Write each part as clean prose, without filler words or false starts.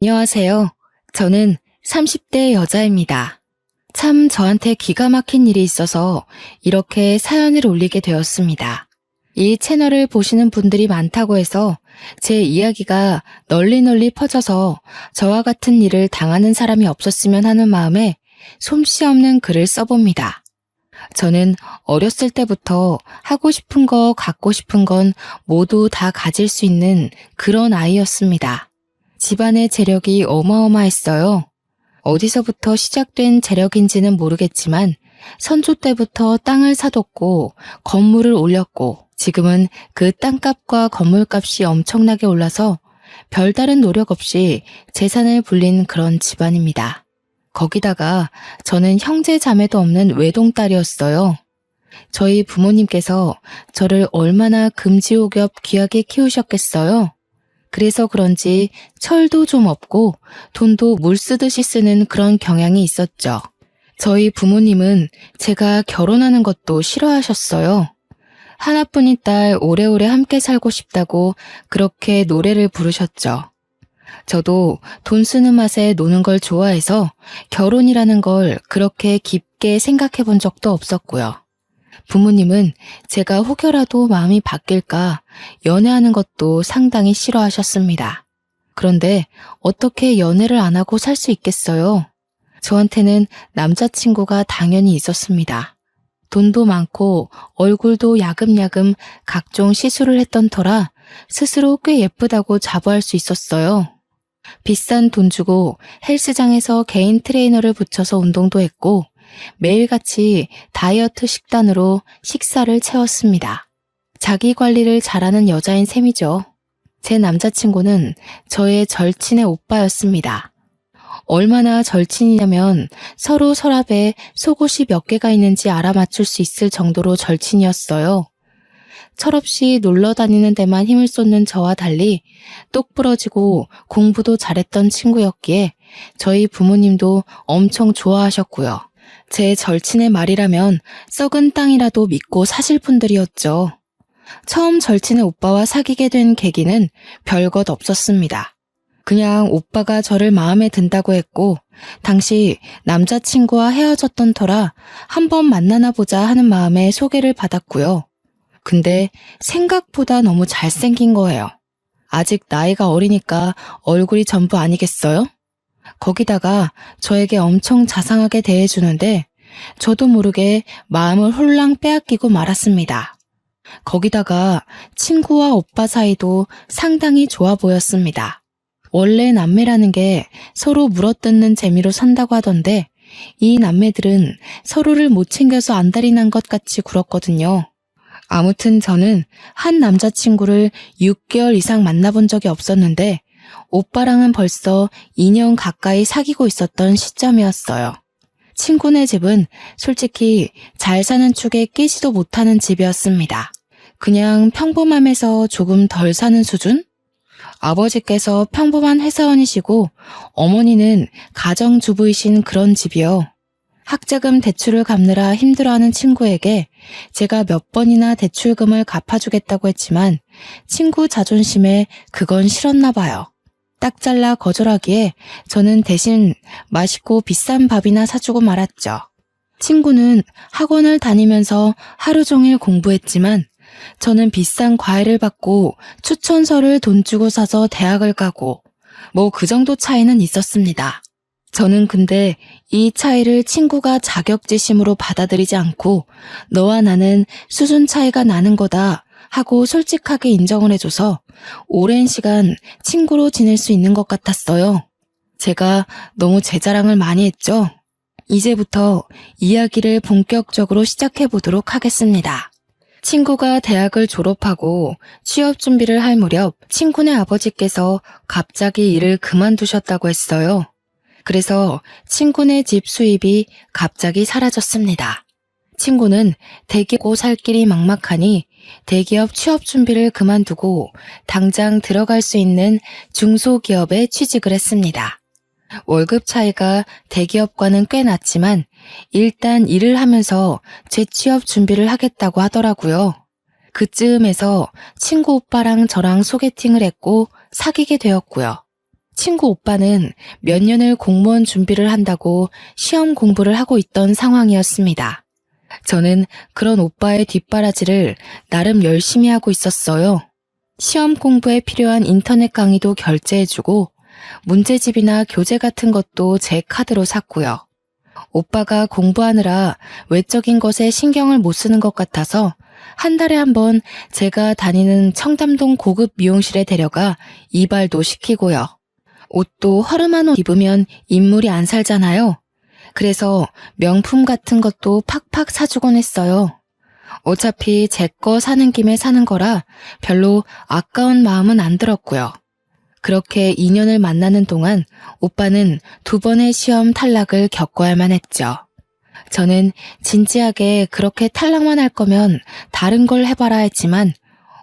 안녕하세요. 저는 30대 여자입니다. 참 저한테 기가 막힌 일이 있어서 이렇게 사연을 올리게 되었습니다. 이 채널을 보시는 분들이 많다고 해서 제 이야기가 널리 퍼져서 저와 같은 일을 당하는 사람이 없었으면 하는 마음에 솜씨 없는 글을 써봅니다. 저는 어렸을 때부터 하고 싶은 거, 갖고 싶은 건 모두 다 가질 수 있는 그런 아이였습니다. 집안의 재력이 어마어마했어요. 어디서부터 시작된 재력인지는 모르겠지만 선조 때부터 땅을 사뒀고 건물을 올렸고 지금은 그 땅값과 건물값이 엄청나게 올라서 별다른 노력 없이 재산을 불린 그런 집안입니다. 거기다가 저는 형제 자매도 없는 외동딸이었어요. 저희 부모님께서 저를 얼마나 금지옥엽 귀하게 키우셨겠어요. 그래서 그런지 철도 좀 없고 돈도 물 쓰듯이 쓰는 그런 경향이 있었죠. 저희 부모님은 제가 결혼하는 것도 싫어하셨어요. 하나뿐인 딸 오래오래 함께 살고 싶다고 그렇게 노래를 부르셨죠. 저도 돈 쓰는 맛에 노는 걸 좋아해서 결혼이라는 걸 그렇게 깊게 생각해 본 적도 없었고요. 부모님은 제가 혹여라도 마음이 바뀔까 연애하는 것도 상당히 싫어하셨습니다. 그런데 어떻게 연애를 안 하고 살 수 있겠어요? 저한테는 남자친구가 당연히 있었습니다. 돈도 많고 얼굴도 야금야금 각종 시술을 했던 터라 스스로 꽤 예쁘다고 자부할 수 있었어요. 비싼 돈 주고 헬스장에서 개인 트레이너를 붙여서 운동도 했고 매일같이 다이어트 식단으로 식사를 채웠습니다. 자기 관리를 잘하는 여자인 셈이죠. 제 남자친구는 저의 절친의 오빠였습니다. 얼마나 절친이냐면 서로 서랍에 속옷이 몇 개가 있는지 알아맞힐 수 있을 정도로 절친이었어요. 철없이 놀러 다니는 데만 힘을 쏟는 저와 달리 똑부러지고 공부도 잘했던 친구였기에 저희 부모님도 엄청 좋아하셨고요. 제 절친의 말이라면 썩은 땅이라도 믿고 사실 분들이었죠. 처음 절친의 오빠와 사귀게 된 계기는 별것 없었습니다. 그냥 오빠가 저를 마음에 든다고 했고 당시 남자친구와 헤어졌던 터라 한번 만나나 보자 하는 마음에 소개를 받았고요. 근데 생각보다 너무 잘생긴 거예요. 아직 나이가 어리니까 얼굴이 전부 아니겠어요? 거기다가 저에게 엄청 자상하게 대해주는데 저도 모르게 마음을 홀랑 빼앗기고 말았습니다. 거기다가 친구와 오빠 사이도 상당히 좋아 보였습니다. 원래 남매라는 게 서로 물어뜯는 재미로 산다고 하던데 이 남매들은 서로를 못 챙겨서 안달이 난 것 같이 굴었거든요. 아무튼 저는 한 남자친구를 6개월 이상 만나본 적이 없었는데 오빠랑은 벌써 2년 가까이 사귀고 있었던 시점이었어요. 친구네 집은 솔직히 잘 사는 축에 끼지도 못하는 집이었습니다. 그냥 평범함에서 조금 덜 사는 수준? 아버지께서 평범한 회사원이시고 어머니는 가정주부이신 그런 집이요. 학자금 대출을 갚느라 힘들어하는 친구에게 제가 몇 번이나 대출금을 갚아주겠다고 했지만 친구 자존심에 그건 싫었나 봐요. 딱 잘라 거절하기에 저는 대신 맛있고 비싼 밥이나 사주고 말았죠. 친구는 학원을 다니면서 하루 종일 공부했지만 저는 비싼 과외를 받고 추천서를 돈 주고 사서 대학을 가고 뭐 그 정도 차이는 있었습니다. 저는 근데 이 차이를 친구가 자격지심으로 받아들이지 않고 너와 나는 수준 차이가 나는 거다 하고 솔직하게 인정을 해줘서 오랜 시간 친구로 지낼 수 있는 것 같았어요. 제가 너무 제 자랑을 많이 했죠? 이제부터 이야기를 본격적으로 시작해 보도록 하겠습니다. 친구가 대학을 졸업하고 취업 준비를 할 무렵 친구네 아버지께서 갑자기 일을 그만두셨다고 했어요. 그래서 친구네 집 수입이 갑자기 사라졌습니다. 친구는 대기고 살 길이 막막하니 대기업 취업 준비를 그만두고 당장 들어갈 수 있는 중소기업에 취직을 했습니다. 월급 차이가 대기업과는 꽤 났지만 일단 일을 하면서 재취업 준비를 하겠다고 하더라고요. 그쯤에서 친구 오빠랑 저랑 소개팅을 했고 사귀게 되었고요. 친구 오빠는 몇 년을 공무원 준비를 한다고 시험 공부를 하고 있던 상황이었습니다. 저는 그런 오빠의 뒷바라지를 나름 열심히 하고 있었어요. 시험 공부에 필요한 인터넷 강의도 결제해주고 문제집이나 교재 같은 것도 제 카드로 샀고요. 오빠가 공부하느라 외적인 것에 신경을 못 쓰는 것 같아서 한 달에 한 번 제가 다니는 청담동 고급 미용실에 데려가 이발도 시키고요. 옷도 허름한 옷 입으면 인물이 안 살잖아요. 그래서 명품 같은 것도 팍팍 사주곤 했어요. 어차피 제 거 사는 김에 사는 거라 별로 아까운 마음은 안 들었고요. 그렇게 2년을 만나는 동안 오빠는 2번의 시험 탈락을 겪어야만 했죠. 저는 진지하게 그렇게 탈락만 할 거면 다른 걸 해봐라 했지만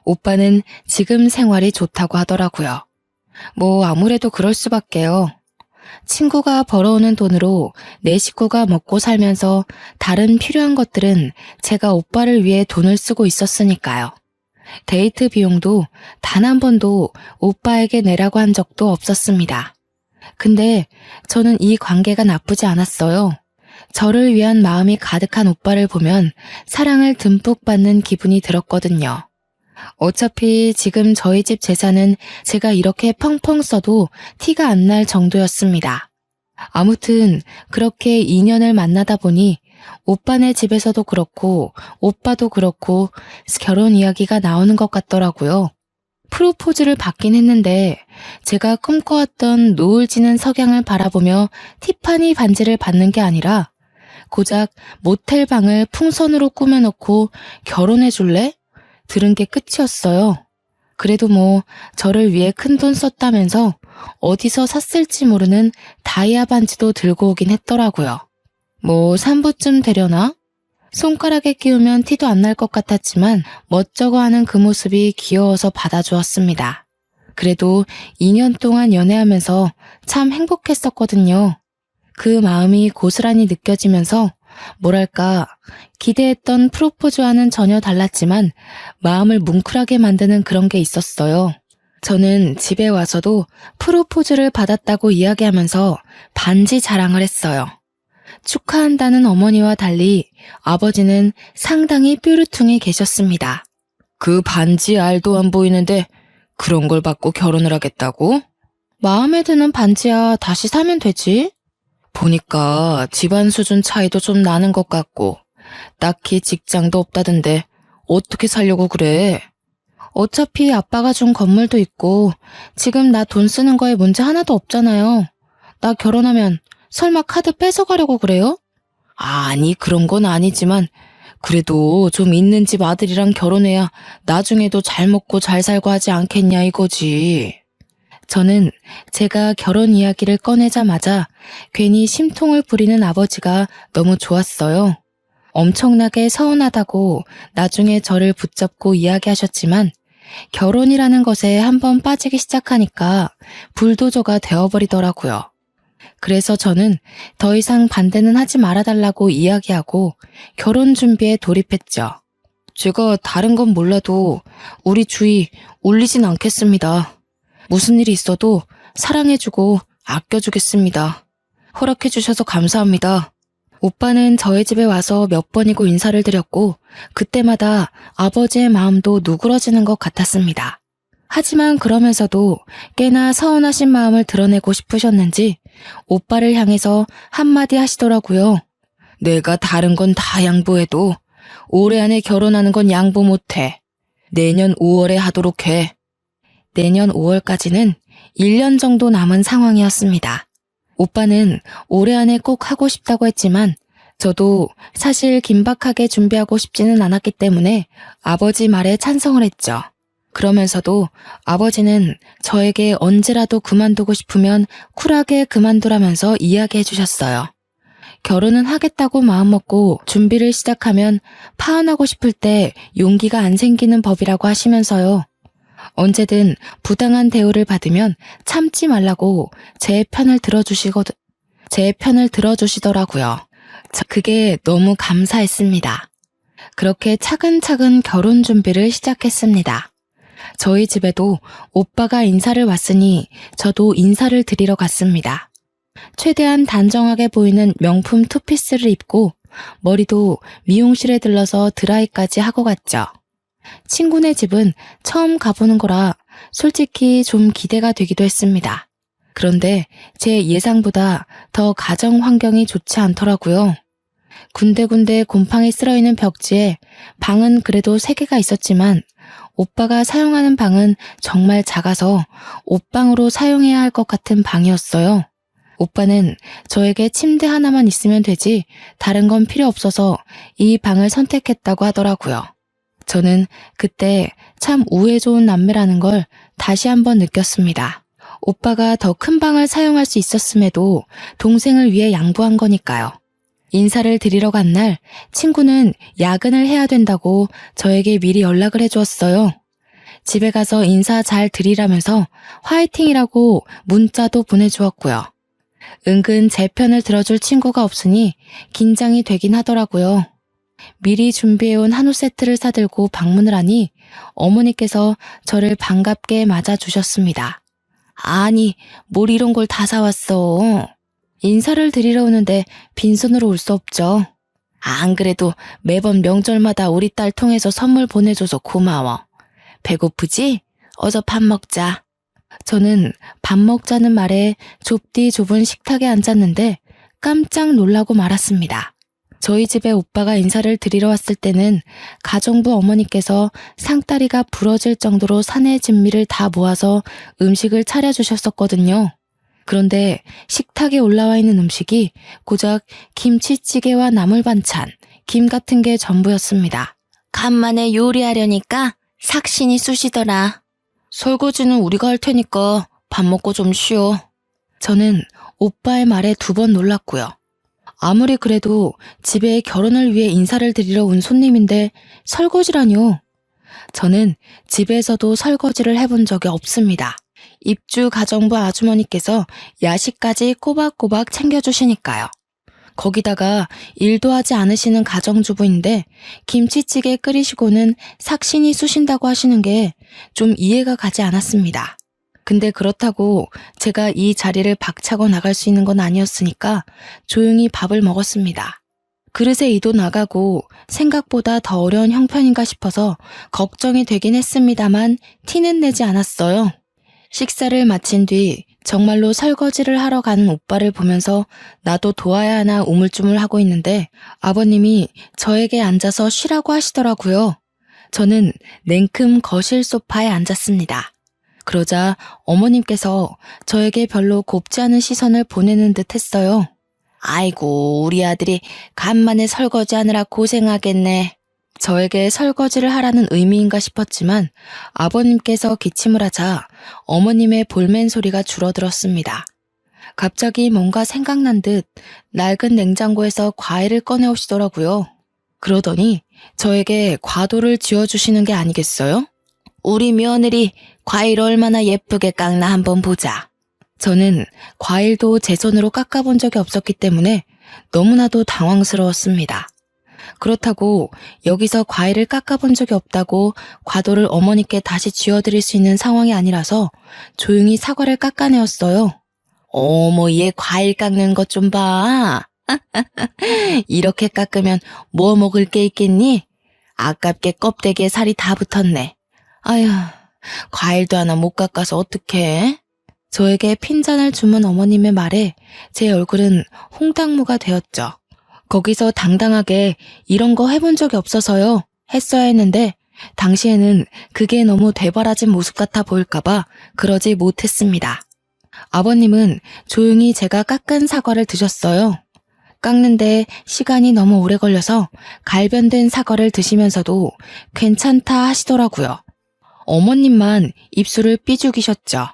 오빠는 지금 생활이 좋다고 하더라고요. 뭐 아무래도 그럴 수밖에요. 친구가 벌어오는 돈으로 내 식구가 먹고 살면서 다른 필요한 것들은 제가 오빠를 위해 돈을 쓰고 있었으니까요. 데이트 비용도 단 한 번도 오빠에게 내라고 한 적도 없었습니다. 근데 저는 이 관계가 나쁘지 않았어요. 저를 위한 마음이 가득한 오빠를 보면 사랑을 듬뿍 받는 기분이 들었거든요. 어차피 지금 저희 집 재산은 제가 이렇게 펑펑 써도 티가 안 날 정도였습니다. 아무튼 그렇게 2년을 만나다 보니 오빠네 집에서도 그렇고 오빠도 그렇고 결혼 이야기가 나오는 것 같더라고요. 프로포즈를 받긴 했는데 제가 꿈꿔왔던 노을 지는 석양을 바라보며 티파니 반지를 받는 게 아니라 고작 모텔 방을 풍선으로 꾸며놓고 결혼해 줄래? 들은 게 끝이었어요. 그래도 뭐 저를 위해 큰돈 썼다면서 어디서 샀을지 모르는 다이아 반지도 들고 오긴 했더라고요. 뭐 3부쯤 되려나? 손가락에 끼우면 티도 안 날 것 같았지만 멋쩍어 하는 그 모습이 귀여워서 받아주었습니다. 그래도 2년 동안 연애하면서 참 행복했었거든요. 그 마음이 고스란히 느껴지면서 뭐랄까 기대했던 프로포즈와는 전혀 달랐지만 마음을 뭉클하게 만드는 그런 게 있었어요. 저는 집에 와서도 프로포즈를 받았다고 이야기하면서 반지 자랑을 했어요. 축하한다는 어머니와 달리 아버지는 상당히 뾰루퉁해 계셨습니다. 그 반지 알도 안 보이는데 그런 걸 받고 결혼을 하겠다고? 마음에 드는 반지야 다시 사면 되지? 보니까 집안 수준 차이도 좀 나는 것 같고 딱히 직장도 없다던데 어떻게 살려고 그래? 어차피 아빠가 준 건물도 있고 지금 나 돈 쓰는 거에 문제 하나도 없잖아요. 나 결혼하면 설마 카드 뺏어가려고 그래요? 아니 그런 건 아니지만 그래도 좀 있는 집 아들이랑 결혼해야 나중에도 잘 먹고 잘 살고 하지 않겠냐 이거지. 저는 제가 결혼 이야기를 꺼내자마자 괜히 심통을 부리는 아버지가 너무 좋았어요. 엄청나게 서운하다고 나중에 저를 붙잡고 이야기하셨지만 결혼이라는 것에 한번 빠지기 시작하니까 불도저가 되어버리더라고요. 그래서 저는 더 이상 반대는 하지 말아달라고 이야기하고 결혼 준비에 돌입했죠. 제가 다른 건 몰라도 우리 주위 울리진 않겠습니다. 무슨 일이 있어도 사랑해주고 아껴주겠습니다. 허락해주셔서 감사합니다. 오빠는 저희 집에 와서 몇 번이고 인사를 드렸고 그때마다 아버지의 마음도 누그러지는 것 같았습니다. 하지만 그러면서도 꽤나 서운하신 마음을 드러내고 싶으셨는지 오빠를 향해서 한마디 하시더라고요. 내가 다른 건 다 양보해도 올해 안에 결혼하는 건 양보 못해. 내년 5월에 하도록 해. 내년 5월까지는 1년 정도 남은 상황이었습니다. 오빠는 올해 안에 꼭 하고 싶다고 했지만 저도 사실 긴박하게 준비하고 싶지는 않았기 때문에 아버지 말에 찬성을 했죠. 그러면서도 아버지는 저에게 언제라도 그만두고 싶으면 쿨하게 그만두라면서 이야기해 주셨어요. 결혼은 하겠다고 마음먹고 준비를 시작하면 파혼하고 싶을 때 용기가 안 생기는 법이라고 하시면서요. 언제든 부당한 대우를 받으면 참지 말라고 제 편을 들어주시더라고요. 그게 너무 감사했습니다. 그렇게 차근차근 결혼 준비를 시작했습니다. 저희 집에도 오빠가 인사를 왔으니 저도 인사를 드리러 갔습니다. 최대한 단정하게 보이는 명품 투피스를 입고 머리도 미용실에 들러서 드라이까지 하고 갔죠. 친구네 집은 처음 가보는 거라 솔직히 좀 기대가 되기도 했습니다. 그런데 제 예상보다 더 가정 환경이 좋지 않더라고요. 군데군데 곰팡이 쓸어있는 벽지에 방은 그래도 3개가 있었지만 오빠가 사용하는 방은 정말 작아서 옷방으로 사용해야 할 것 같은 방이었어요. 오빠는 저에게 침대 하나만 있으면 되지 다른 건 필요 없어서 이 방을 선택했다고 하더라고요. 저는 그때 참 우애 좋은 남매라는 걸 다시 한번 느꼈습니다. 오빠가 더 큰 방을 사용할 수 있었음에도 동생을 위해 양보한 거니까요. 인사를 드리러 간 날 친구는 야근을 해야 된다고 저에게 미리 연락을 해주었어요. 집에 가서 인사 잘 드리라면서 화이팅이라고 문자도 보내주었고요. 은근 제 편을 들어줄 친구가 없으니 긴장이 되긴 하더라고요. 미리 준비해온 한우 세트를 사들고 방문을 하니 어머니께서 저를 반갑게 맞아주셨습니다. 아니, 뭘 이런 걸 다 사왔어. 인사를 드리러 오는데 빈손으로 올 수 없죠. 안 그래도 매번 명절마다 우리 딸 통해서 선물 보내줘서 고마워. 배고프지? 어서 밥 먹자. 저는 밥 먹자는 말에 좁디 좁은 식탁에 앉았는데 깜짝 놀라고 말았습니다. 저희 집에 오빠가 인사를 드리러 왔을 때는 가정부 어머니께서 상다리가 부러질 정도로 사내 진미를 다 모아서 음식을 차려주셨었거든요. 그런데 식탁에 올라와 있는 음식이 고작 김치찌개와 나물 반찬, 김 같은 게 전부였습니다. 간만에 요리하려니까 삭신이 쑤시더라. 설거지는 우리가 할 테니까 밥 먹고 좀 쉬어. 저는 오빠의 말에 2번 놀랐고요. 아무리 그래도 집에 결혼을 위해 인사를 드리러 온 손님인데 설거지라뇨. 저는 집에서도 설거지를 해본 적이 없습니다. 입주 가정부 아주머니께서 야식까지 꼬박꼬박 챙겨주시니까요. 거기다가 일도 하지 않으시는 가정주부인데 김치찌개 끓이시고는 삭신이 쑤신다고 하시는 게 좀 이해가 가지 않았습니다. 근데 그렇다고 제가 이 자리를 박차고 나갈 수 있는 건 아니었으니까 조용히 밥을 먹었습니다. 그릇에 이도 나가고 생각보다 더 어려운 형편인가 싶어서 걱정이 되긴 했습니다만 티는 내지 않았어요. 식사를 마친 뒤 정말로 설거지를 하러 가는 오빠를 보면서 나도 도와야 하나 우물쭈물하고 있는데 아버님이 저에게 앉아서 쉬라고 하시더라고요. 저는 냉큼 거실 소파에 앉았습니다. 그러자 어머님께서 저에게 별로 곱지 않은 시선을 보내는 듯 했어요. 아이고, 우리 아들이 간만에 설거지하느라 고생하겠네. 저에게 설거지를 하라는 의미인가 싶었지만 아버님께서 기침을 하자 어머님의 볼멘 소리가 줄어들었습니다. 갑자기 뭔가 생각난 듯 낡은 냉장고에서 과일을 꺼내오시더라고요. 그러더니 저에게 과도를 지어주시는 게 아니겠어요? 우리 며느리 과일 얼마나 예쁘게 깎나 한번 보자. 저는 과일도 제 손으로 깎아본 적이 없었기 때문에 너무나도 당황스러웠습니다. 그렇다고 여기서 과일을 깎아본 적이 없다고 과도를 어머니께 다시 지어드릴 수 있는 상황이 아니라서 조용히 사과를 깎아내었어요. 어머, 얘 과일 깎는 것 좀 봐. 이렇게 깎으면 뭐 먹을 게 있겠니? 아깝게 껍데기에 살이 다 붙었네. 아휴, 과일도 하나 못 깎아서 어떡해? 저에게 핀잔을 주문 어머님의 말에 제 얼굴은 홍당무가 되었죠. 거기서 당당하게 이런 거 해본 적이 없어서요 했어야 했는데 당시에는 그게 너무 대바라진 모습 같아 보일까봐 그러지 못했습니다. 아버님은 조용히 제가 깎은 사과를 드셨어요. 깎는데 시간이 너무 오래 걸려서 갈변된 사과를 드시면서도 괜찮다 하시더라고요. 어머님만 입술을 삐죽이셨죠.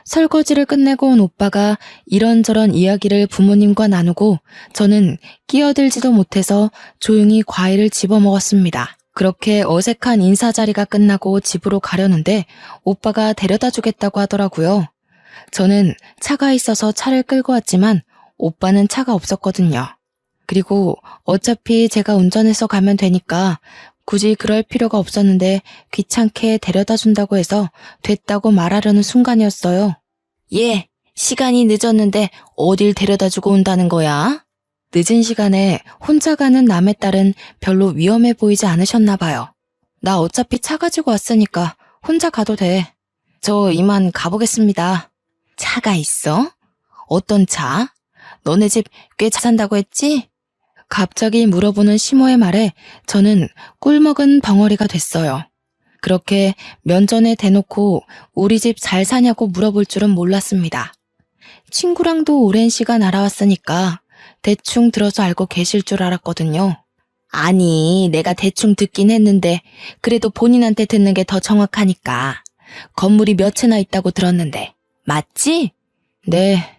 설거지를 끝내고 온 오빠가 이런저런 이야기를 부모님과 나누고 저는 끼어들지도 못해서 조용히 과일을 집어먹었습니다. 그렇게 어색한 인사 자리가 끝나고 집으로 가려는데 오빠가 데려다 주겠다고 하더라고요. 저는 차가 있어서 차를 끌고 왔지만 오빠는 차가 없었거든요. 그리고 어차피 제가 운전해서 가면 되니까 굳이 그럴 필요가 없었는데 귀찮게 데려다 준다고 해서 됐다고 말하려는 순간이었어요. 예, 시간이 늦었는데 어딜 데려다 주고 온다는 거야? 늦은 시간에 혼자 가는 남의 딸은 별로 위험해 보이지 않으셨나 봐요. 나 어차피 차 가지고 왔으니까 혼자 가도 돼. 저 이만 가보겠습니다. 차가 있어? 어떤 차? 너네 집 꽤 잘 산다고 했지? 갑자기 물어보는 시모의 말에 저는 꿀먹은 벙어리가 됐어요. 그렇게 면전에 대놓고 우리 집 잘 사냐고 물어볼 줄은 몰랐습니다. 친구랑도 오랜 시간 알아왔으니까 대충 들어서 알고 계실 줄 알았거든요. 아니, 내가 대충 듣긴 했는데 그래도 본인한테 듣는 게 더 정확하니까. 건물이 몇 채나 있다고 들었는데 맞지? 네.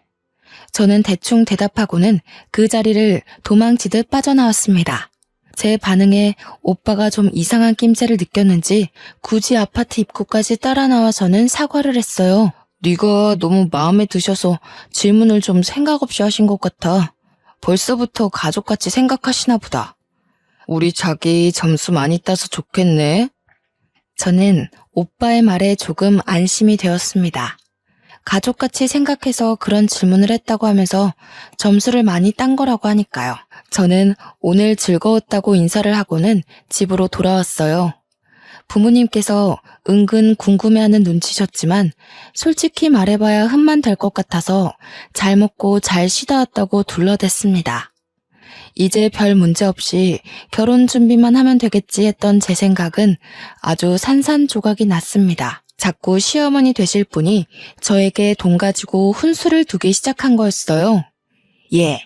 저는 대충 대답하고는 그 자리를 도망치듯 빠져나왔습니다. 제 반응에 오빠가 좀 이상한 낌새를 느꼈는지 굳이 아파트 입구까지 따라 나와서는 사과를 했어요. 네가 너무 마음에 드셔서 질문을 좀 생각 없이 하신 것 같아. 벌써부터 가족같이 생각하시나 보다. 우리 자기 점수 많이 따서 좋겠네. 저는 오빠의 말에 조금 안심이 되었습니다. 가족같이 생각해서 그런 질문을 했다고 하면서 점수를 많이 딴 거라고 하니까요. 저는 오늘 즐거웠다고 인사를 하고는 집으로 돌아왔어요. 부모님께서 은근 궁금해하는 눈치셨지만 솔직히 말해봐야 흠만 될 것 같아서 잘 먹고 잘 쉬다 왔다고 둘러댔습니다. 이제 별 문제 없이 결혼 준비만 하면 되겠지 했던 제 생각은 아주 산산조각이 났습니다. 자꾸 시어머니 되실 분이 저에게 돈 가지고 훈수를 두기 시작한 거였어요. 예,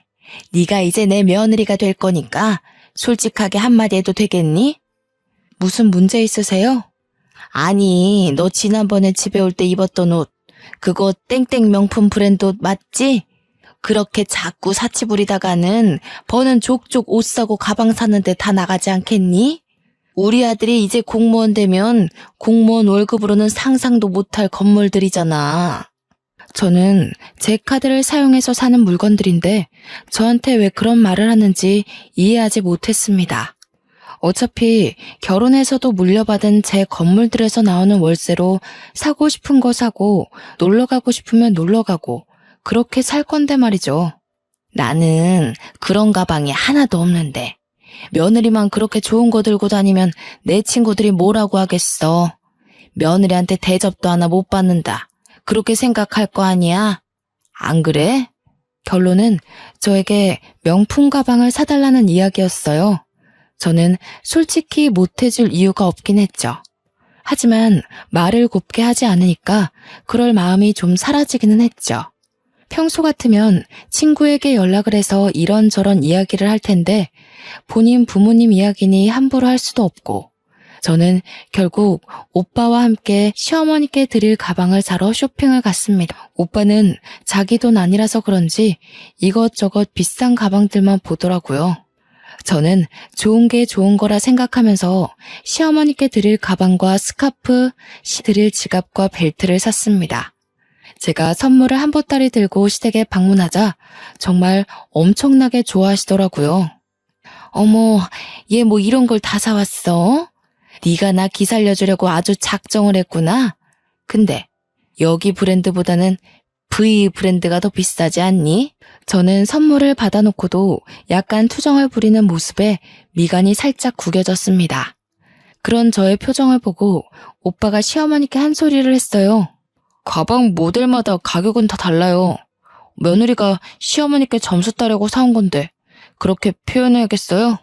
네가 이제 내 며느리가 될 거니까 솔직하게 한마디 해도 되겠니? 무슨 문제 있으세요? 아니, 너 지난번에 집에 올 때 입었던 옷, 그거 땡땡 명품 브랜드 옷 맞지? 그렇게 자꾸 사치 부리다가는 버는 족족 옷 사고 가방 사는데 다 나가지 않겠니? 우리 아들이 이제 공무원 되면 공무원 월급으로는 상상도 못할 건물들이잖아. 저는 제 카드를 사용해서 사는 물건들인데 저한테 왜 그런 말을 하는지 이해하지 못했습니다. 어차피 결혼해서도 물려받은 제 건물들에서 나오는 월세로 사고 싶은 거 사고 놀러 가고 싶으면 놀러 가고 그렇게 살 건데 말이죠. 나는 그런 가방이 하나도 없는데 며느리만 그렇게 좋은 거 들고 다니면 내 친구들이 뭐라고 하겠어. 며느리한테 대접도 하나 못 받는다. 그렇게 생각할 거 아니야? 안 그래? 결론은 저에게 명품 가방을 사달라는 이야기였어요. 저는 솔직히 못해줄 이유가 없긴 했죠. 하지만 말을 곱게 하지 않으니까 그럴 마음이 좀 사라지기는 했죠. 평소 같으면 친구에게 연락을 해서 이런저런 이야기를 할 텐데 본인 부모님 이야기니 함부로 할 수도 없고 저는 결국 오빠와 함께 시어머니께 드릴 가방을 사러 쇼핑을 갔습니다. 오빠는 자기 돈 아니라서 그런지 이것저것 비싼 가방들만 보더라고요. 저는 좋은 게 좋은 거라 생각하면서 시어머니께 드릴 가방과 스카프, 드릴 지갑과 벨트를 샀습니다. 제가 선물을 한 보따리 들고 시댁에 방문하자 정말 엄청나게 좋아하시더라고요. 어머, 얘 뭐 이런 걸 다 사왔어? 네가 나 기살려주려고 아주 작정을 했구나. 근데 여기 브랜드보다는 V 브랜드가 더 비싸지 않니? 저는 선물을 받아놓고도 약간 투정을 부리는 모습에 미간이 살짝 구겨졌습니다. 그런 저의 표정을 보고 오빠가 시어머니께 한 소리를 했어요. 가방 모델마다 가격은 다 달라요. 며느리가 시어머니께 점수 따려고 사온 건데 그렇게 표현해야겠어요?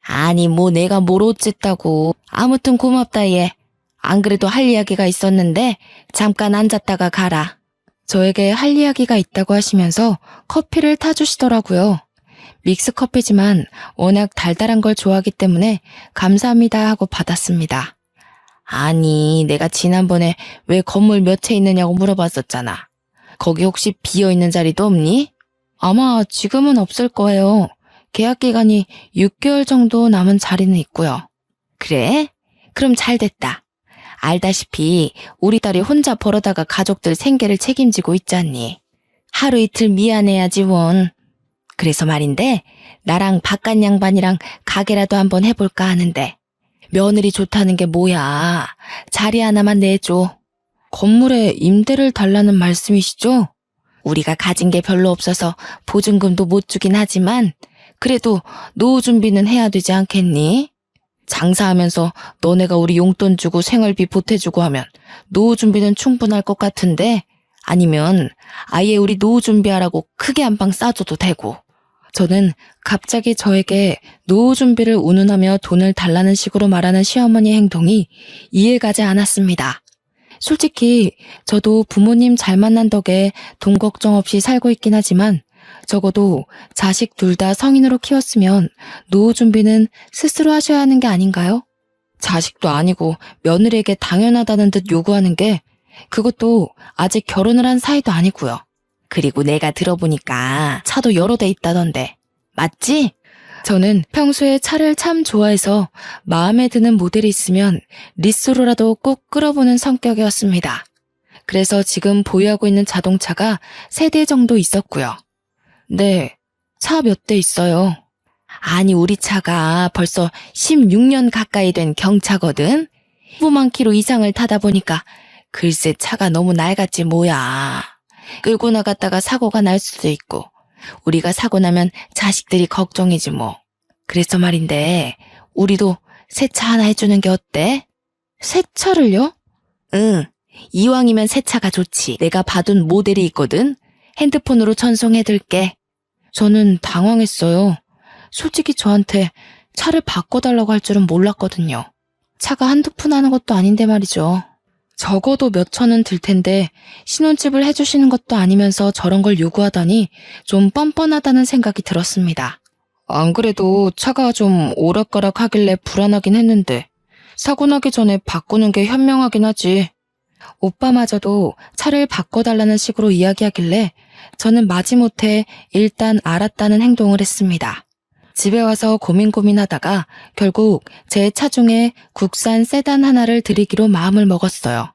아니 뭐 내가 뭘 어쨌다고. 아무튼 고맙다 얘. 안 그래도 할 이야기가 있었는데 잠깐 앉았다가 가라. 저에게 할 이야기가 있다고 하시면서 커피를 타주시더라고요. 믹스커피지만 워낙 달달한 걸 좋아하기 때문에 감사합니다 하고 받았습니다. 아니, 내가 지난번에 왜 건물 몇 채 있느냐고 물어봤었잖아. 거기 혹시 비어있는 자리도 없니? 아마 지금은 없을 거예요. 계약 기간이 6개월 정도 남은 자리는 있고요. 그래? 그럼 잘 됐다. 알다시피 우리 딸이 혼자 벌어다가 가족들 생계를 책임지고 있잖니. 하루 이틀 미안해야지 원. 그래서 말인데 나랑 바깥 양반이랑 가게라도 한번 해볼까 하는데 며느리 좋다는 게 뭐야. 자리 하나만 내줘. 건물에 임대를 달라는 말씀이시죠? 우리가 가진 게 별로 없어서 보증금도 못 주긴 하지만 그래도 노후 준비는 해야 되지 않겠니? 장사하면서 너네가 우리 용돈 주고 생활비 보태주고 하면 노후 준비는 충분할 것 같은데 아니면 아예 우리 노후 준비하라고 크게 한 방 싸줘도 되고. 저는 갑자기 저에게 노후 준비를 운운하며 돈을 달라는 식으로 말하는 시어머니의 행동이 이해가지 않았습니다. 솔직히 저도 부모님 잘 만난 덕에 돈 걱정 없이 살고 있긴 하지만 적어도 자식 둘 다 성인으로 키웠으면 노후 준비는 스스로 하셔야 하는 게 아닌가요? 자식도 아니고 며느리에게 당연하다는 듯 요구하는 게 그것도 아직 결혼을 한 사이도 아니고요. 그리고 내가 들어보니까 차도 여러 대 있다던데. 맞지? 저는 평소에 차를 참 좋아해서 마음에 드는 모델이 있으면 리스로라도 꼭 끌어보는 성격이었습니다. 그래서 지금 보유하고 있는 자동차가 3대 정도 있었고요. 네, 차 몇 대 있어요. 아니 우리 차가 벌써 16년 가까이 된 경차거든. 15만 킬로 이상을 타다 보니까 글쎄 차가 너무 낡았지 뭐야. 끌고 나갔다가 사고가 날 수도 있고 우리가 사고 나면 자식들이 걱정이지 뭐. 그래서 말인데 우리도 새 차 하나 해주는 게 어때? 새 차를요? 응, 이왕이면 새 차가 좋지. 내가 봐둔 모델이 있거든. 핸드폰으로 전송해둘게. 저는 당황했어요. 솔직히 저한테 차를 바꿔달라고 할 줄은 몰랐거든요. 차가 한두 푼 하는 것도 아닌데 말이죠. 적어도 몇 천은 들 텐데 신혼집을 해주시는 것도 아니면서 저런 걸 요구하다니 좀 뻔뻔하다는 생각이 들었습니다. 안 그래도 차가 좀 오락가락 하길래 불안하긴 했는데 사고 나기 전에 바꾸는 게 현명하긴 하지. 오빠마저도 차를 바꿔달라는 식으로 이야기하길래 저는 마지못해 일단 알았다는 행동을 했습니다. 집에 와서 고민하다가 결국 제 차 중에 국산 세단 하나를 드리기로 마음을 먹었어요.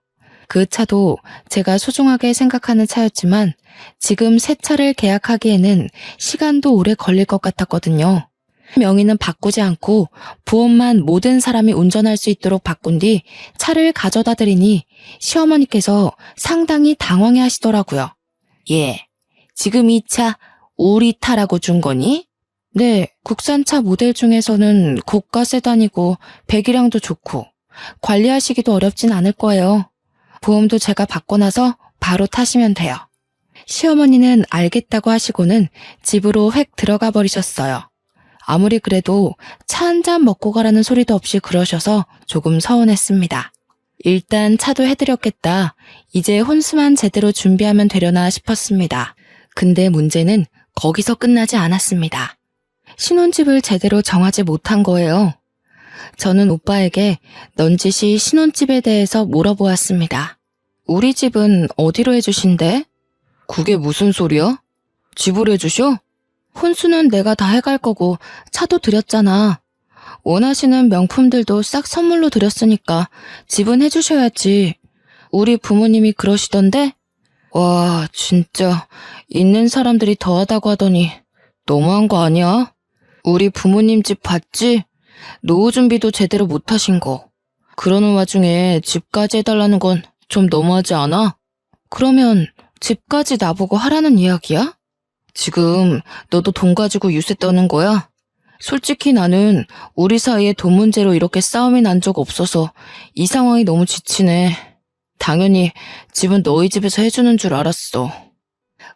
그 차도 제가 소중하게 생각하는 차였지만 지금 새 차를 계약하기에는 시간도 오래 걸릴 것 같았거든요. 명의는 바꾸지 않고 보험만 모든 사람이 운전할 수 있도록 바꾼 뒤 차를 가져다 드리니 시어머니께서 상당히 당황해 하시더라고요. 예, 지금 이 차 우리 타라고 준 거니? 네, 국산차 모델 중에서는 고가 세단이고 배기량도 좋고 관리하시기도 어렵진 않을 거예요. 보험도 제가 받고 나서 바로 타시면 돼요. 시어머니는 알겠다고 하시고는 집으로 획 들어가 버리셨어요. 아무리 그래도 차 한 잔 먹고 가라는 소리도 없이 그러셔서 조금 서운했습니다. 일단 차도 해드렸겠다. 이제 혼수만 제대로 준비하면 되려나 싶었습니다. 근데 문제는 거기서 끝나지 않았습니다. 신혼집을 제대로 정하지 못한 거예요. 저는 오빠에게 넌지시 신혼집에 대해서 물어보았습니다. 우리 집은 어디로 해주신대? 그게 무슨 소리야? 집을 해주셔? 혼수는 내가 다 해갈 거고 차도 드렸잖아. 원하시는 명품들도 싹 선물로 드렸으니까 집은 해주셔야지. 우리 부모님이 그러시던데? 와, 진짜 있는 사람들이 더하다고 하더니 너무한 거 아니야? 우리 부모님 집 봤지? 노후 준비도 제대로 못 하신 거. 그러는 와중에 집까지 해달라는 건 좀 너무하지 않아? 그러면 집까지 나보고 하라는 이야기야? 지금 너도 돈 가지고 유세 떠는 거야? 솔직히 나는 우리 사이에 돈 문제로 이렇게 싸움이 난 적 없어서 이 상황이 너무 지치네. 당연히 집은 너희 집에서 해주는 줄 알았어.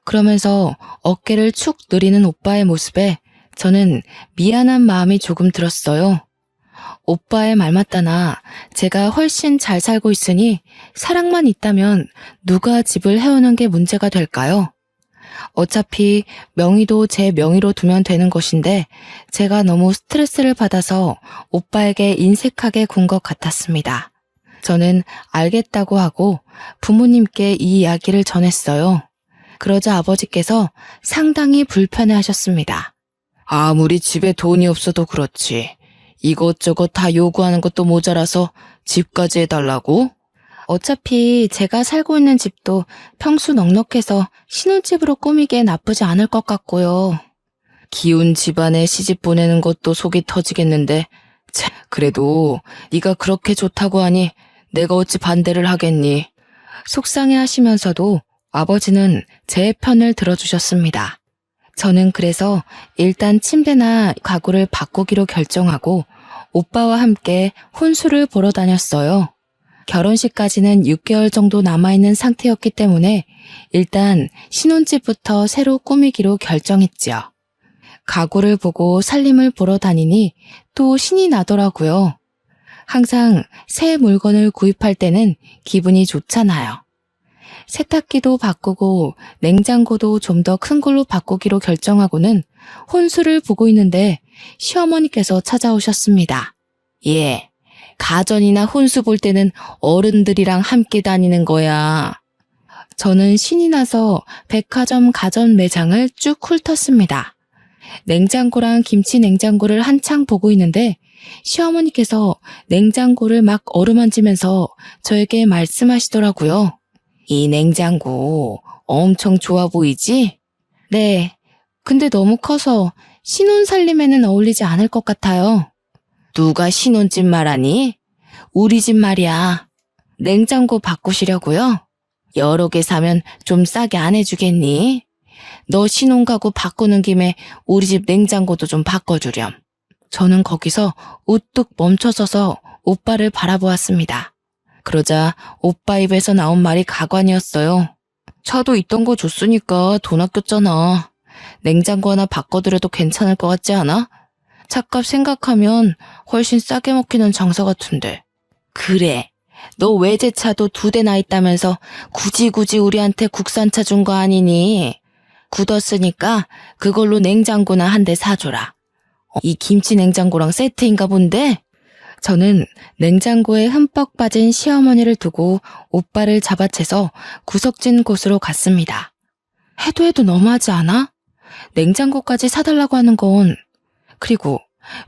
그러면서 어깨를 축 늘리는 오빠의 모습에 저는 미안한 마음이 조금 들었어요. 오빠의 말 맞다나 제가 훨씬 잘 살고 있으니 사랑만 있다면 누가 집을 해오는 게 문제가 될까요? 어차피 명의도 제 명의로 두면 되는 것인데 제가 너무 스트레스를 받아서 오빠에게 인색하게 군 것 같았습니다. 저는 알겠다고 하고 부모님께 이 이야기를 전했어요. 그러자 아버지께서 상당히 불편해하셨습니다. 아무리 집에 돈이 없어도 그렇지. 이것저것 다 요구하는 것도 모자라서 집까지 해달라고? 어차피 제가 살고 있는 집도 평수 넉넉해서 신혼집으로 꾸미기에 나쁘지 않을 것 같고요. 기운 집안에 시집 보내는 것도 속이 터지겠는데 그래도 네가 그렇게 좋다고 하니 내가 어찌 반대를 하겠니? 속상해 하시면서도 아버지는 제 편을 들어주셨습니다. 저는 그래서 일단 침대나 가구를 바꾸기로 결정하고 오빠와 함께 혼수를 보러 다녔어요. 결혼식까지는 6개월 정도 남아있는 상태였기 때문에 일단 신혼집부터 새로 꾸미기로 결정했지요. 가구를 보고 살림을 보러 다니니 또 신이 나더라고요. 항상 새 물건을 구입할 때는 기분이 좋잖아요. 세탁기도 바꾸고 냉장고도 좀 더 큰 걸로 바꾸기로 결정하고는 혼수를 보고 있는데 시어머니께서 찾아오셨습니다. 예, 가전이나 혼수 볼 때는 어른들이랑 함께 다니는 거야. 저는 신이 나서 백화점 가전 매장을 쭉 훑었습니다. 냉장고랑 김치 냉장고를 한창 보고 있는데 시어머니께서 냉장고를 막 어루만지면서 저에게 말씀하시더라고요. 이 냉장고 엄청 좋아 보이지? 네, 근데 너무 커서 신혼 살림에는 어울리지 않을 것 같아요. 누가 신혼집 말하니? 우리 집 말이야. 냉장고 바꾸시려고요? 여러 개 사면 좀 싸게 안 해주겠니? 너 신혼 가구 바꾸는 김에 우리 집 냉장고도 좀 바꿔주렴. 저는 거기서 우뚝 멈춰서서 오빠를 바라보았습니다. 그러자 오빠 입에서 나온 말이 가관이었어요. 차도 있던 거 줬으니까 돈 아꼈잖아. 냉장고 하나 바꿔드려도 괜찮을 것 같지 않아? 차값 생각하면 훨씬 싸게 먹히는 장사 같은데. 그래. 너 외제차도 2대나 있다면서 굳이 우리한테 국산차 준 거 아니니? 굳었으니까 그걸로 냉장고나 한 대 사줘라. 이 김치 냉장고랑 세트인가 본데? 저는 냉장고에 흠뻑 빠진 시어머니를 두고 오빠를 잡아채서 구석진 곳으로 갔습니다. 해도 너무하지 않아? 냉장고까지 사달라고 하는 건. 그리고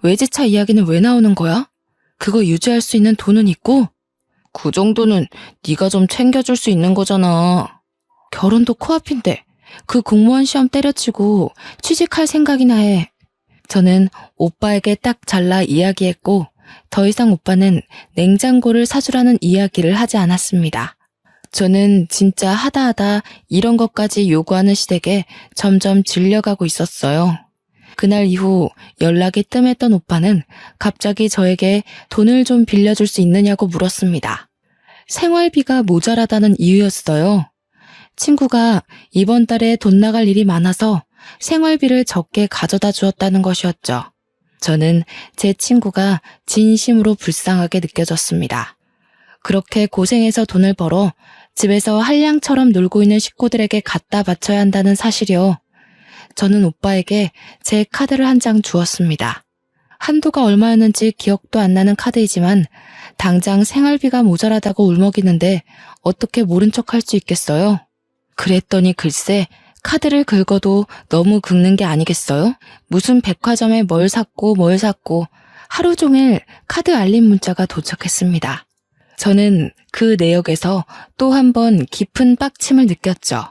외제차 이야기는 왜 나오는 거야? 그거 유지할 수 있는 돈은 있고? 그 정도는 네가 좀 챙겨줄 수 있는 거잖아. 결혼도 코앞인데 그 공무원 시험 때려치고 취직할 생각이나 해. 저는 오빠에게 딱 잘라 이야기했고 더 이상 오빠는 냉장고를 사주라는 이야기를 하지 않았습니다. 저는 진짜 하다 이런 것까지 요구하는 시댁에 점점 질려가고 있었어요. 그날 이후 연락이 뜸했던 오빠는 갑자기 저에게 돈을 좀 빌려줄 수 있느냐고 물었습니다. 생활비가 모자라다는 이유였어요. 친구가 이번 달에 돈 나갈 일이 많아서 생활비를 적게 가져다 주었다는 것이었죠. 저는 제 친구가 진심으로 불쌍하게 느껴졌습니다. 그렇게 고생해서 돈을 벌어 집에서 한량처럼 놀고 있는 식구들에게 갖다 바쳐야 한다는 사실이요. 저는 오빠에게 제 카드를 한 장 주었습니다. 한도가 얼마였는지 기억도 안 나는 카드이지만 당장 생활비가 모자라다고 울먹이는데 어떻게 모른 척할 수 있겠어요? 그랬더니 글쎄 카드를 긁어도 너무 긁는 게 아니겠어요? 무슨 백화점에 뭘 샀고 하루 종일 카드 알림 문자가 도착했습니다. 저는 그 내역에서 또 한 번 깊은 빡침을 느꼈죠.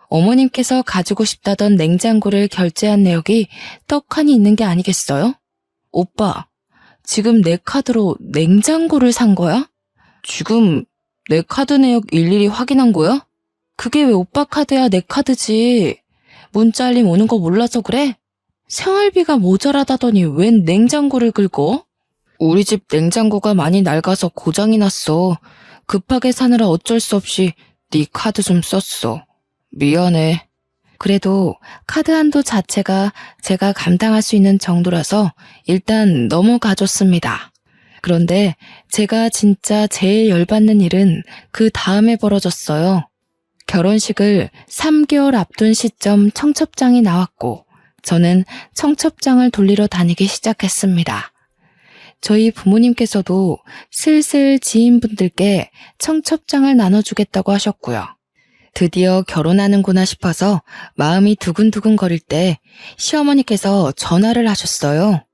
어머님께서 가지고 싶다던 냉장고를 결제한 내역이 떡하니 있는 게 아니겠어요? 오빠, 지금 내 카드로 냉장고를 산 거야? 지금 내 카드 내역 일일이 확인한 거야? 그게 왜 오빠 카드야, 내 카드지. 문자 알림 오는 거 몰라서 그래? 생활비가 모자라다더니 웬 냉장고를 긁어? 우리 집 냉장고가 많이 낡아서 고장이 났어. 급하게 사느라 어쩔 수 없이 네 카드 좀 썼어. 미안해. 그래도 카드 한도 자체가 제가 감당할 수 있는 정도라서 일단 넘어가줬습니다. 그런데 제가 진짜 제일 열받는 일은 그 다음에 벌어졌어요. 결혼식을 3개월 앞둔 시점 청첩장이 나왔고 저는 청첩장을 돌리러 다니기 시작했습니다. 저희 부모님께서도 슬슬 지인분들께 청첩장을 나눠주겠다고 하셨고요. 드디어 결혼하는구나 싶어서 마음이 두근두근 거릴 때 시어머니께서 전화를 하셨어요.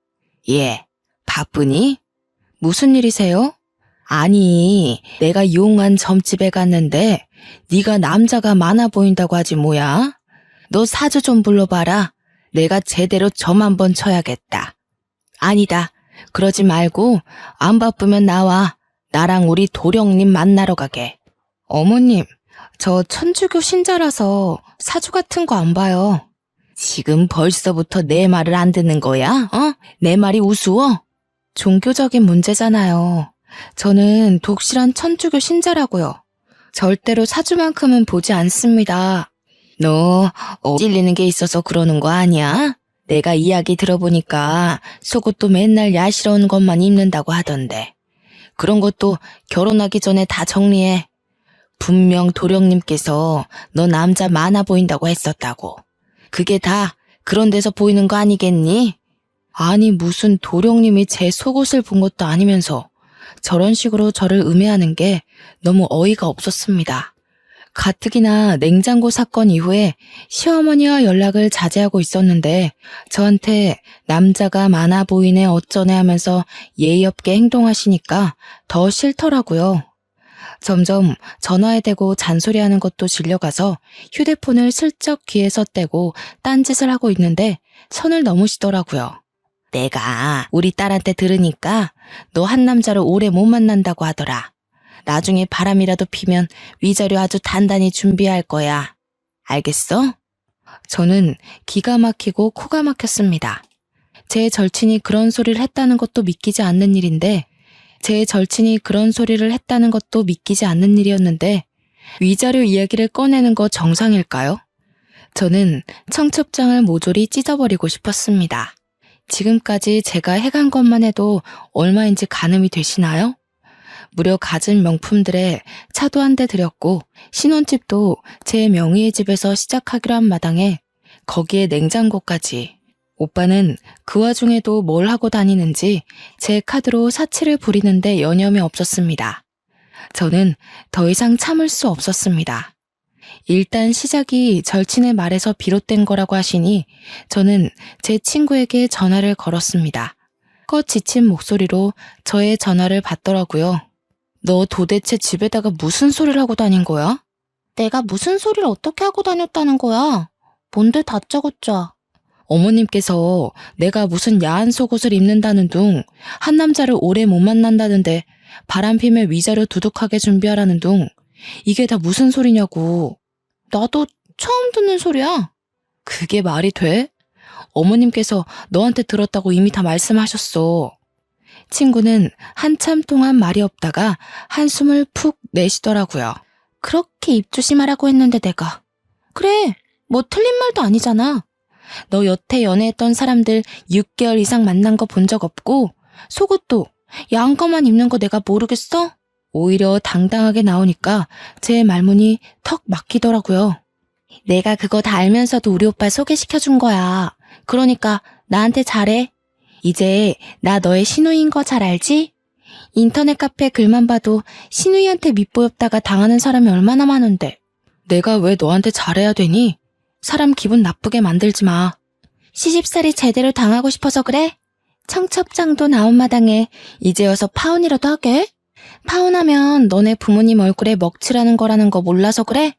예, 바쁘니? 무슨 일이세요? 아니, 내가 이용한 점집에 갔는데 네가 남자가 많아 보인다고 하지 뭐야? 너 사주 좀 불러봐라. 내가 제대로 점 한번 쳐야겠다. 아니다, 그러지 말고 안 바쁘면 나와. 나랑 우리 도령님 만나러 가게. 어머님, 저 천주교 신자라서 사주 같은 거 안 봐요. 지금 벌써부터 내 말을 안 듣는 거야? 내 말이 우스워? 종교적인 문제잖아요. 저는 독실한 천주교 신자라고요. 절대로 사주만큼은 보지 않습니다. 너 찔리는 게 있어서 그러는 거 아니야? 내가 이야기 들어보니까 속옷도 맨날 야시러운 것만 입는다고 하던데. 그런 것도 결혼하기 전에 다 정리해. 분명 도령님께서 너 남자 많아 보인다고 했었다고. 그게 다 그런 데서 보이는 거 아니겠니? 아니 무슨 도령님이 제 속옷을 본 것도 아니면서 저런 식으로 저를 음해하는 게 너무 어이가 없었습니다. 가뜩이나 냉장고 사건 이후에 시어머니와 연락을 자제하고 있었는데 저한테 남자가 많아 보이네 어쩌네 하면서 예의 없게 행동하시니까 더 싫더라고요. 점점 전화에 대고 잔소리하는 것도 질려가서 휴대폰을 슬쩍 귀에서 떼고 딴짓을 하고 있는데 선을 넘으시더라고요. 내가 우리 딸한테 들으니까 너 한 남자를 오래 못 만난다고 하더라. 나중에 바람이라도 피면 위자료 아주 단단히 준비할 거야. 알겠어? 저는 기가 막히고 코가 막혔습니다. 제 절친이 그런 소리를 했다는 것도 믿기지 않는 일인데 위자료 이야기를 꺼내는 거 정상일까요? 저는 청첩장을 모조리 찢어버리고 싶었습니다. 지금까지 제가 해간 것만 해도 얼마인지 가늠이 되시나요? 무려 갖은 명품들에 차도 한 대 들였고 신혼집도 제 명의의 집에서 시작하기로 한 마당에 거기에 냉장고까지. 오빠는 그 와중에도 뭘 하고 다니는지 제 카드로 사치를 부리는데 여념이 없었습니다. 저는 더 이상 참을 수 없었습니다. 일단 시작이 절친의 말에서 비롯된 거라고 하시니 저는 제 친구에게 전화를 걸었습니다. 껏 지친 목소리로 저의 전화를 받더라고요. 너 도대체 집에다가 무슨 소리를 하고 다닌 거야? 내가 무슨 소리를 어떻게 하고 다녔다는 거야? 뭔데 다짜고짜. 어머님께서 내가 무슨 야한 속옷을 입는다는 둥, 한 남자를 오래 못 만난다는데 바람 피면 위자료 두둑하게 준비하라는 둥, 이게 다 무슨 소리냐고. 나도 처음 듣는 소리야. 그게 말이 돼? 어머님께서 너한테 들었다고 이미 다 말씀하셨어. 친구는 한참 동안 말이 없다가 한숨을 푹 내쉬더라고요. 그렇게 입 조심하라고 했는데 내가. 그래, 뭐 틀린 말도 아니잖아. 너 여태 연애했던 사람들 6개월 이상 만난 거 본 적 없고 속옷도 야한 거만 입는 거 내가 모르겠어? 오히려 당당하게 나오니까 제 말문이 턱 막히더라고요. 내가 그거 다 알면서도 우리 오빠 소개시켜준 거야. 그러니까 나한테 잘해. 이제 나 너의 신우이인 거 잘 알지? 인터넷 카페 글만 봐도 신우이한테 밉보였다가 당하는 사람이 얼마나 많은데. 내가 왜 너한테 잘해야 되니? 사람 기분 나쁘게 만들지 마. 시집살이 제대로 당하고 싶어서 그래? 청첩장도 나온 마당에 이제 와서 파혼이라도 하게? 파혼하면 너네 부모님 얼굴에 먹칠하는 거라는 거 몰라서 그래?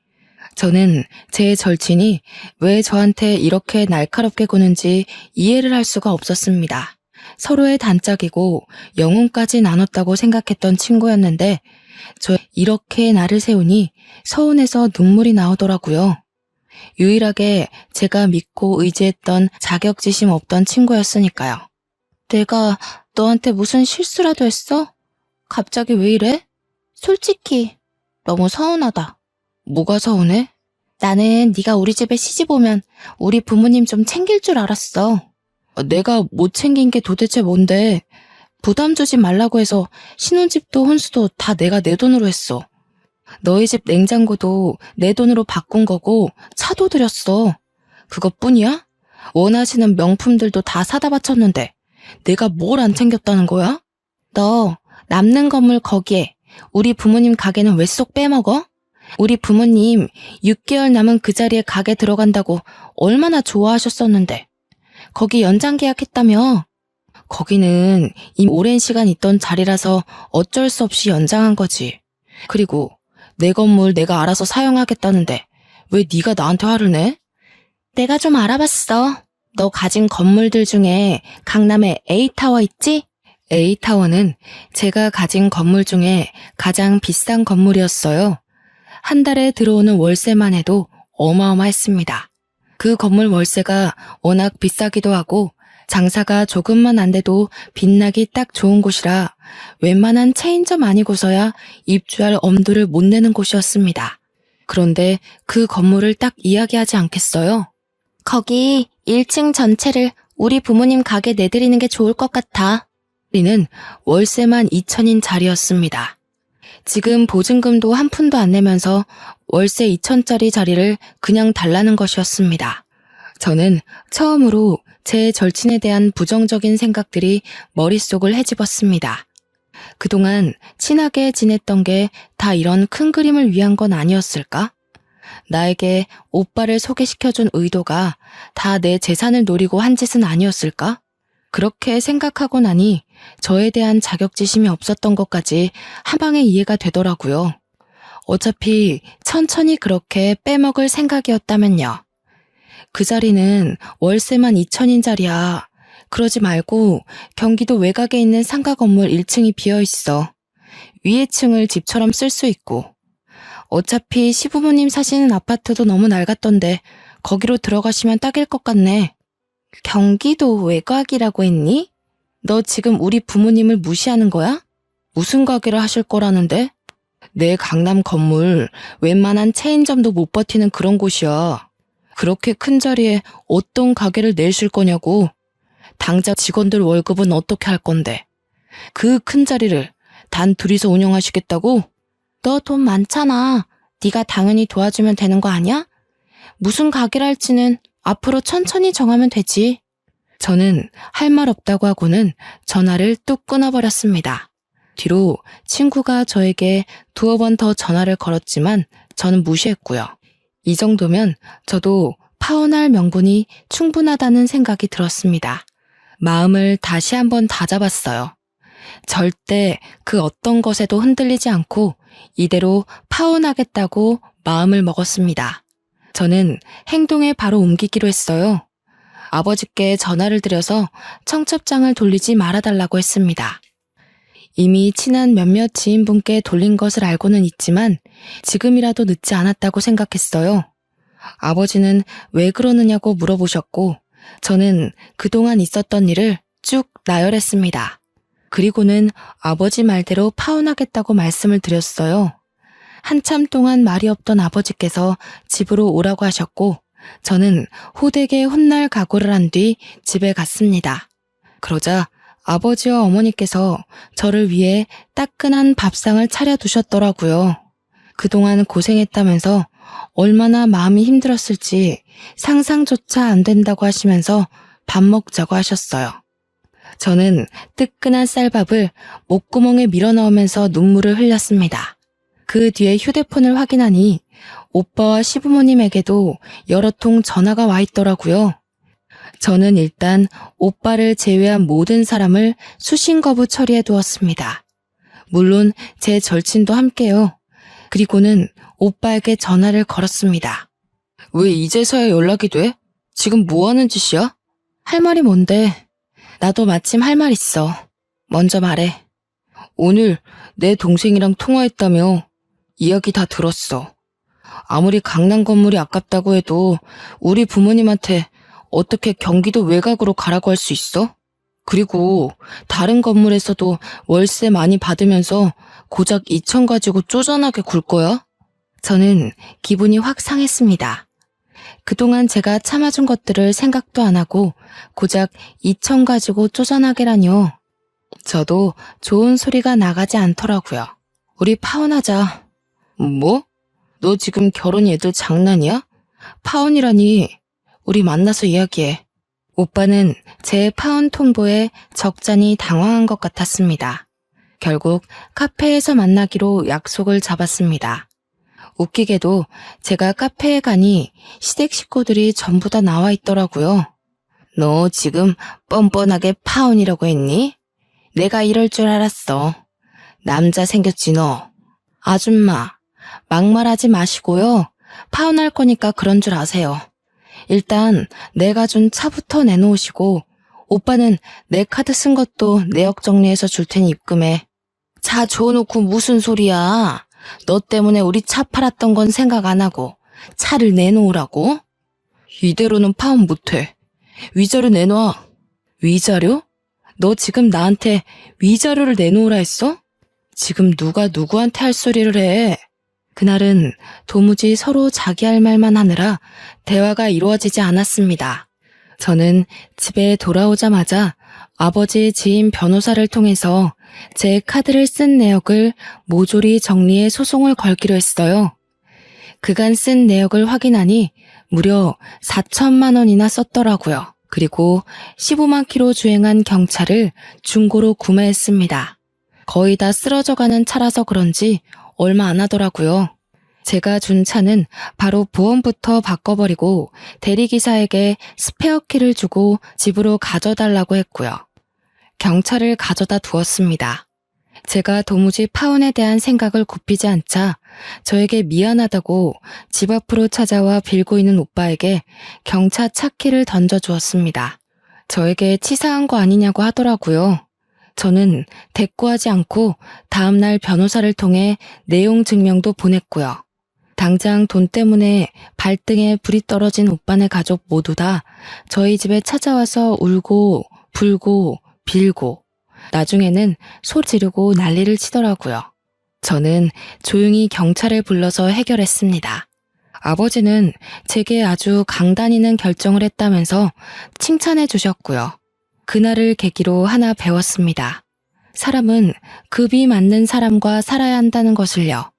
저는 제 절친이 왜 저한테 이렇게 날카롭게 구는지 이해를 할 수가 없었습니다. 서로의 단짝이고 영혼까지 나눴다고 생각했던 친구였는데 저 이렇게 나를 세우니 서운해서 눈물이 나오더라고요. 유일하게 제가 믿고 의지했던 자격지심 없던 친구였으니까요. 내가 너한테 무슨 실수라도 했어? 갑자기 왜 이래? 솔직히 너무 서운하다. 뭐가 서운해? 나는 네가 우리 집에 시집 오면 우리 부모님 좀 챙길 줄 알았어. 내가 못 챙긴 게 도대체 뭔데? 부담 주지 말라고 해서 신혼집도 혼수도 다 내가 내 돈으로 했어. 너희 집 냉장고도 내 돈으로 바꾼 거고 차도 들였어. 그것뿐이야? 원하시는 명품들도 다 사다 바쳤는데 내가 뭘 안 챙겼다는 거야? 너 남는 건물 거기에 우리 부모님 가게는 왜 쏙 빼먹어? 우리 부모님 6개월 남은 그 자리에 가게 들어간다고 얼마나 좋아하셨었는데. 거기 연장 계약했다며? 거기는 이미 오랜 시간 있던 자리라서 어쩔 수 없이 연장한 거지. 그리고 내 건물 내가 알아서 사용하겠다는데 왜 네가 나한테 화를 내? 내가 좀 알아봤어. 너 가진 건물들 중에 강남에 A타워 있지? A타워는 제가 가진 건물 중에 가장 비싼 건물이었어요. 한 달에 들어오는 월세만 해도 어마어마했습니다. 그 건물 월세가 워낙 비싸기도 하고 장사가 조금만 안 돼도 빛나기 딱 좋은 곳이라 웬만한 체인점 아니고서야 입주할 엄두를 못 내는 곳이었습니다. 그런데 그 건물을 딱 이야기하지 않겠어요? 거기 1층 전체를 우리 부모님 가게 내드리는 게 좋을 것 같아. 리는 월세만 2천인 자리였습니다. 지금 보증금도 한 푼도 안 내면서 월세 2천짜리 자리를 그냥 달라는 것이었습니다. 저는 처음으로 제 절친에 대한 부정적인 생각들이 머릿속을 헤집었습니다. 그동안 친하게 지냈던 게 다 이런 큰 그림을 위한 건 아니었을까? 나에게 오빠를 소개시켜준 의도가 다 내 재산을 노리고 한 짓은 아니었을까? 그렇게 생각하고 나니 저에 대한 자격지심이 없었던 것까지 한 방에 이해가 되더라고요. 어차피 천천히 그렇게 빼먹을 생각이었다면요. 그 자리는 월세만 2천인 자리야. 그러지 말고 경기도 외곽에 있는 상가 건물 1층이 비어있어. 위에 층을 집처럼 쓸 수 있고. 어차피 시부모님 사시는 아파트도 너무 낡았던데 거기로 들어가시면 딱일 것 같네. 경기도 외곽이라고 했니? 너 지금 우리 부모님을 무시하는 거야? 무슨 가게를 하실 거라는데? 내 강남 건물 웬만한 체인점도 못 버티는 그런 곳이야. 그렇게 큰 자리에 어떤 가게를 내실 거냐고. 당장 직원들 월급은 어떻게 할 건데? 그 큰 자리를 단 둘이서 운영하시겠다고? 너 돈 많잖아. 네가 당연히 도와주면 되는 거 아니야? 무슨 가게를 할지는 앞으로 천천히 정하면 되지. 저는 할 말 없다고 하고는 전화를 뚝 끊어버렸습니다. 뒤로 친구가 저에게 두어 번 더 전화를 걸었지만 저는 무시했고요. 이 정도면 저도 파혼할 명분이 충분하다는 생각이 들었습니다. 마음을 다시 한번 다잡았어요. 절대 그 어떤 것에도 흔들리지 않고 이대로 파혼하겠다고 마음을 먹었습니다. 저는 행동에 바로 옮기기로 했어요. 아버지께 전화를 드려서 청첩장을 돌리지 말아달라고 했습니다. 이미 친한 몇몇 지인분께 돌린 것을 알고는 있지만 지금이라도 늦지 않았다고 생각했어요. 아버지는 왜 그러느냐고 물어보셨고 저는 그동안 있었던 일을 쭉 나열했습니다. 그리고는 아버지 말대로 파혼하겠다고 말씀을 드렸어요. 한참 동안 말이 없던 아버지께서 집으로 오라고 하셨고 저는 호되게 혼날 각오를 한 뒤 집에 갔습니다. 그러자 아버지와 어머니께서 저를 위해 따끈한 밥상을 차려두셨더라고요. 그동안 고생했다면서 얼마나 마음이 힘들었을지 상상조차 안 된다고 하시면서 밥 먹자고 하셨어요. 저는 뜨끈한 쌀밥을 목구멍에 밀어넣으면서 눈물을 흘렸습니다. 그 뒤에 휴대폰을 확인하니 오빠와 시부모님에게도 여러 통 전화가 와 있더라고요. 저는 일단 오빠를 제외한 모든 사람을 수신 거부 처리해 두었습니다. 물론 제 절친도 함께요. 그리고는 오빠에게 전화를 걸었습니다. 왜 이제서야 연락이 돼? 지금 뭐 하는 짓이야? 할 말이 뭔데? 나도 마침 할 말 있어. 먼저 말해. 오늘 내 동생이랑 통화했다며. 이야기 다 들었어. 아무리 강남 건물이 아깝다고 해도 우리 부모님한테 어떻게 경기도 외곽으로 가라고 할 수 있어? 그리고 다른 건물에서도 월세 많이 받으면서 고작 2천 가지고 쪼잔하게 굴 거야? 저는 기분이 확 상했습니다. 그동안 제가 참아준 것들을 생각도 안 하고 고작 2천 가지고 쪼잔하게라뇨. 저도 좋은 소리가 나가지 않더라고요. 우리 파혼하자. 뭐? 너 지금 결혼이 애들 장난이야? 파혼이라니. 우리 만나서 이야기해. 오빠는 제 파혼 통보에 적잖이 당황한 것 같았습니다. 결국 카페에서 만나기로 약속을 잡았습니다. 웃기게도 제가 카페에 가니 시댁 식구들이 전부 다 나와 있더라고요. 너 지금 뻔뻔하게 파혼이라고 했니? 내가 이럴 줄 알았어. 남자 생겼지 너. 아줌마, 막말하지 마시고요. 파혼할 거니까 그런 줄 아세요. 일단 내가 준 차부터 내놓으시고 오빠는 내 카드 쓴 것도 내역 정리해서 줄 테니 입금해. 차 줘놓고 무슨 소리야. 너 때문에 우리 차 팔았던 건 생각 안 하고 차를 내놓으라고? 이대로는 파혼 못해. 위자료 내놔. 위자료? 너 지금 나한테 위자료를 내놓으라 했어? 지금 누가 누구한테 할 소리를 해? 그날은 도무지 서로 자기 할 말만 하느라 대화가 이루어지지 않았습니다. 저는 집에 돌아오자마자 아버지 지인 변호사를 통해서 제 카드를 쓴 내역을 모조리 정리해 소송을 걸기로 했어요. 그간 쓴 내역을 확인하니 무려 4천만 원이나 썼더라고요. 그리고 15만 킬로 주행한 경차를 중고로 구매했습니다. 거의 다 쓰러져가는 차라서 그런지 얼마 안 하더라고요. 제가 준 차는 바로 보험부터 바꿔버리고 대리기사에게 스페어 키를 주고 집으로 가져달라고 했고요. 경차를 가져다 두었습니다. 제가 도무지 파혼에 대한 생각을 굽히지 않자 저에게 미안하다고 집 앞으로 찾아와 빌고 있는 오빠에게 경차 차 키를 던져주었습니다. 저에게 치사한 거 아니냐고 하더라고요. 저는 대꾸하지 않고 다음날 변호사를 통해 내용 증명도 보냈고요. 당장 돈 때문에 발등에 불이 떨어진 오빠네 가족 모두 다 저희 집에 찾아와서 울고 불고 빌고 나중에는 소리 지르고 난리를 치더라고요. 저는 조용히 경찰을 불러서 해결했습니다. 아버지는 제게 아주 강단있는 결정을 했다면서 칭찬해 주셨고요. 그날을 계기로 하나 배웠습니다. 사람은 급이 맞는 사람과 살아야 한다는 것을요.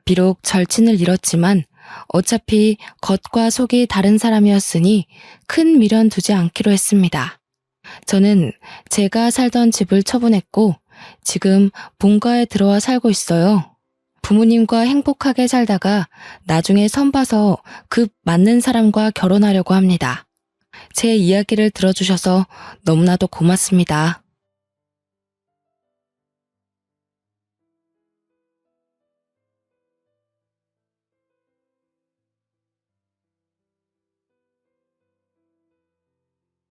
비록 절친을 잃었지만 어차피 겉과 속이 다른 사람이었으니 큰 미련 두지 않기로 했습니다. 저는 제가 살던 집을 처분했고 지금 본가에 들어와 살고 있어요. 부모님과 행복하게 살다가 나중에 선봐서 급 맞는 사람과 결혼하려고 합니다. 제 이야기를 들어주셔서 너무나도 고맙습니다.